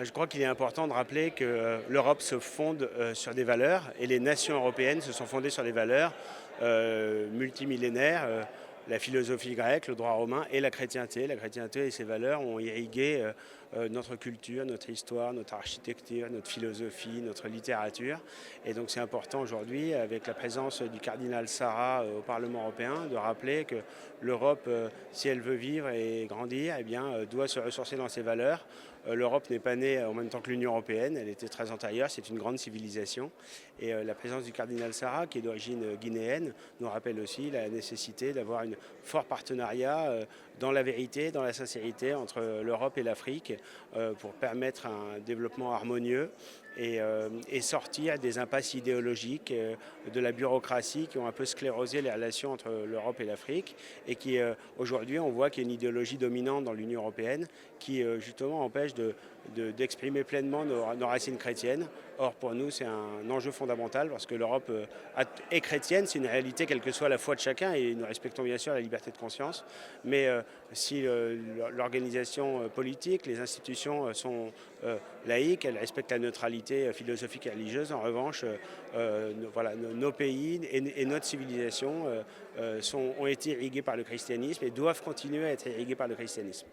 Je crois qu'il est important de rappeler que l'Europe se fonde sur des valeurs et les nations européennes se sont fondées sur des valeurs multimillénaires. La philosophie grecque, le droit romain et la chrétienté. La chrétienté et ses valeurs ont irrigué notre culture, notre histoire, notre architecture, notre philosophie, notre littérature. Et donc c'est important aujourd'hui, avec la présence du cardinal Sarah au Parlement européen, de rappeler que l'Europe, si elle veut vivre et grandir, eh bien, doit se ressourcer dans ses valeurs. L'Europe n'est pas née en même temps que l'Union européenne, elle était très antérieure, c'est une grande civilisation. Et la présence du cardinal Sarah, qui est d'origine guinéenne, nous rappelle aussi la nécessité d'avoir un fort partenariat dans la vérité, dans la sincérité entre l'Europe et l'Afrique pour permettre un développement harmonieux et sortir des impasses idéologiques de la bureaucratie qui ont un peu sclérosé les relations entre l'Europe et l'Afrique et qui aujourd'hui on voit qu'il y a une idéologie dominante dans l'Union européenne qui justement empêche d'exprimer pleinement nos racines chrétiennes. Or pour nous c'est un enjeu fondamental parce que l'Europe est chrétienne, c'est une réalité quelle que soit la foi de chacun et nous respectons bien sûr la liberté de conscience, mais si l'organisation politique, les institutions sont laïques, elles respectent la neutralité philosophique et religieuse. En revanche, voilà, nos pays et notre civilisation ont été irrigués par le christianisme et doivent continuer à être irrigués par le christianisme.